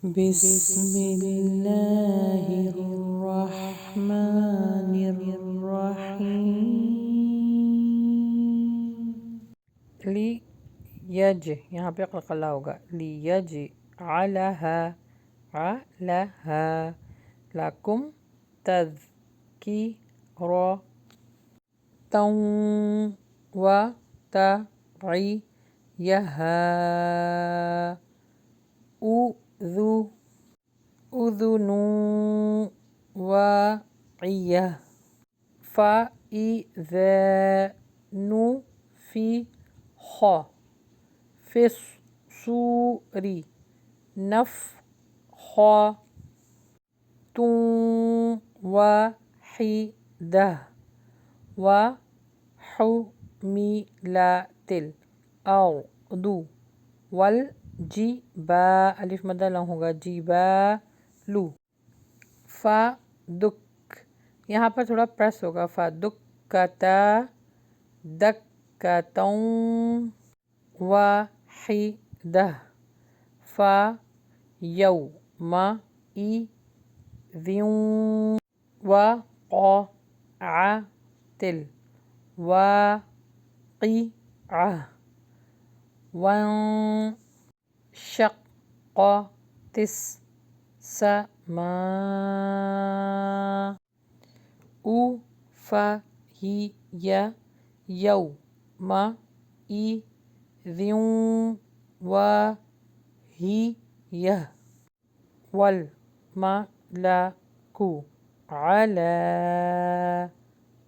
بسم الله الرحمن الرحیم. لی یج یہاں پہ قلقلہ ہوگا. لی یج علہا علہا لکم تذکرۃ و تعیہا اذن واعیہ فَإِذَا نُفِخَ فِي الصُّورِ نفخۃ واحدۃ وحملت الارض والجبال الف مدہ لام ہوگا جبال فدک یہاں پر تھوڑا پریس ہوگا فدکتا دکتوں واحدہ فیومئذ وقعت الواقعہ وانشقت السماء فہی یومئذ واہیہ والملک علی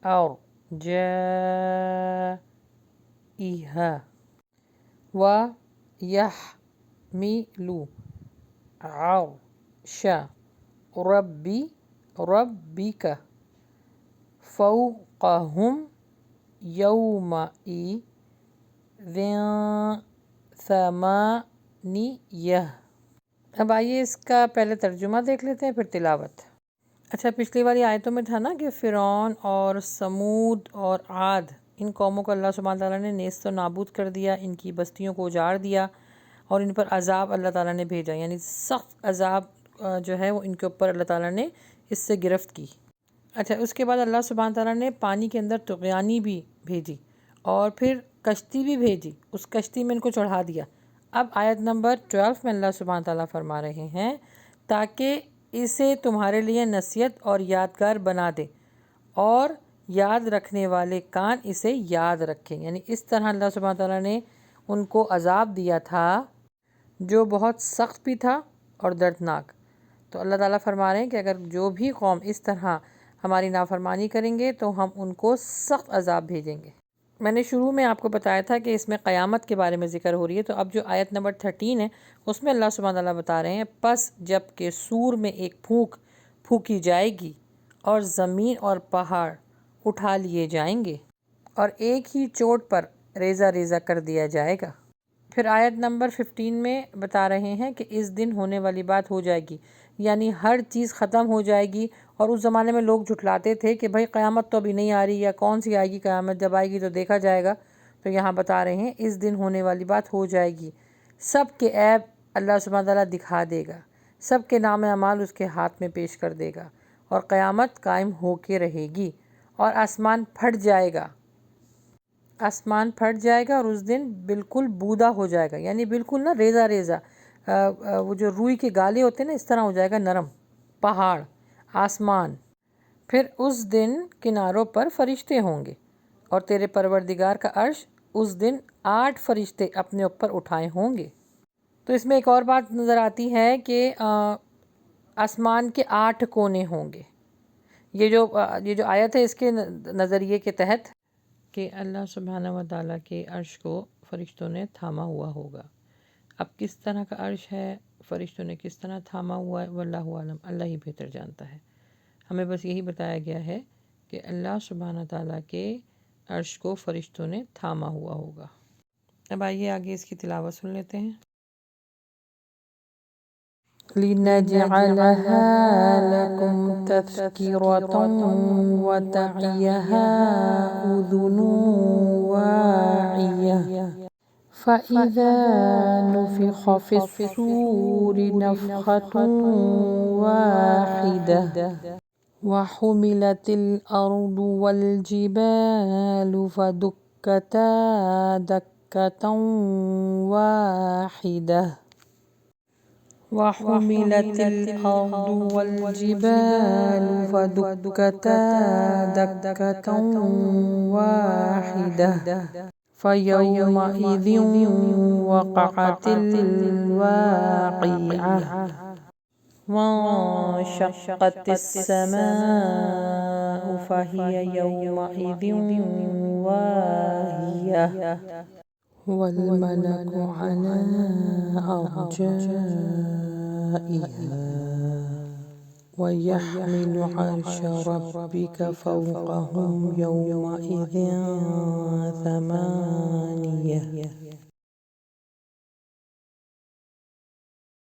ارجائہا وَيَحْمِلُ عَرْشَ رَبِّكَ فَوْقَهُمْ يَوْمَئِذٍ ثَمَانِيَةٌ. اب آئیے اس کا پہلے ترجمہ دیکھ لیتے ہیں پھر تلاوت. اچھا پچھلی والی آیتوں میں تھا نا کہ فرعون اور سمود اور عاد ان قوموں کو اللہ سبحانہ تعالیٰ نے نیست و نابود کر دیا، ان کی بستیوں کو اجاڑ دیا اور ان پر عذاب اللہ تعالیٰ نے بھیجا، یعنی سخت عذاب جو ہے وہ ان کے اوپر اللہ تعالیٰ نے اس سے گرفت کی. اچھا اس کے بعد اللہ سبحانہ تعالیٰ نے پانی کے اندر طغیانی بھی بھیجی اور پھر کشتی بھی بھیجی، اس کشتی میں ان کو چڑھا دیا. اب آیت نمبر 12 میں اللہ سبحانہ تعالیٰ فرما رہے ہیں تاکہ اسے تمہارے لیے نصیحت اور یادگار بنا دے اور یاد رکھنے والے کان اسے یاد رکھیں. یعنی اس طرح اللہ سبحانہ تعالیٰ نے ان کو عذاب دیا تھا جو بہت سخت بھی تھا اور دردناک. تو اللہ تعالیٰ فرما رہے ہیں کہ اگر جو بھی قوم اس طرح ہماری نافرمانی کریں گے تو ہم ان کو سخت عذاب بھیجیں گے. میں نے شروع میں آپ کو بتایا تھا کہ اس میں قیامت کے بارے میں ذکر ہو رہی ہے، تو اب جو آیت نمبر 13 ہے اس میں اللہ سبحانہ تعالیٰ بتا رہے ہیں پس جب کہ سور میں ایک پھونک پھونکی جائے گی اور زمین اور پہاڑ اٹھا لیے جائیں گے اور ایک ہی چوٹ پر ریزہ ریزہ کر دیا جائے گا. پھر آیت نمبر 15 میں بتا رہے ہیں کہ اس دن ہونے والی بات ہو جائے گی، یعنی ہر چیز ختم ہو جائے گی. اور اس زمانے میں لوگ جھٹلاتے تھے کہ بھائی قیامت تو ابھی نہیں آ رہی، یا کون سی آئے گی قیامت، جب آئے گی تو دیکھا جائے گا. تو یہاں بتا رہے ہیں اس دن ہونے والی بات ہو جائے گی، سب کے عیب اللہ سبحانہ تعالیٰ دکھا دے گا، سب کے نام اعمال اس کے ہاتھ میں پیش کر دے گا اور قیامت قائم ہو کے رہے گی اور آسمان پھٹ جائے گا. آسمان پھٹ جائے گا اور اس دن بالکل بودا ہو جائے گا، یعنی بالکل نا ریزہ ریزہ، وہ جو روئی کے گالے ہوتے ہیں نا اس طرح ہو جائے گا نرم. پہاڑ، آسمان. پھر اس دن کناروں پر فرشتے ہوں گے اور تیرے پروردگار کا عرش اس دن 8 فرشتے اپنے اوپر اٹھائے ہوں گے. تو اس میں ایک اور بات نظر آتی ہے کہ آسمان کے 8 کونے ہوں گے. یہ جو آیت ہے اس کے نظریے کے تحت کہ اللہ سبحانہ و تعالیٰ کے عرش کو فرشتوں نے تھاما ہوا ہوگا. اب کس طرح کا عرش ہے، فرشتوں نے کس طرح تھاما ہوا ہے، واللہ عالم، اللہ ہی بہتر جانتا ہے. ہمیں بس یہی بتایا گیا ہے کہ اللہ سبحانہ تعالیٰ کے عرش کو فرشتوں نے تھاما ہوا ہوگا. اب آئیے آگے اس کی تلاوت سن لیتے ہیں. لِنَجْعَلَهَا لَكُمْ تَذْكِرَةً وَتَعِيَهَا أُذُنٌ وَاعِيَةٌ فإذا نفخ في الصور نفخة واحدة وحملت الأرض والجبال فدكتا دكة واحدة وحملت الأرض والجبال فدكتا دكة واحدة فيومئذ وقعت الواقعة وانشقت السماء فهي يومئذ واهية والملك على أرجائها ويحمل عرش ربك فوقهم يومئذ ثمانية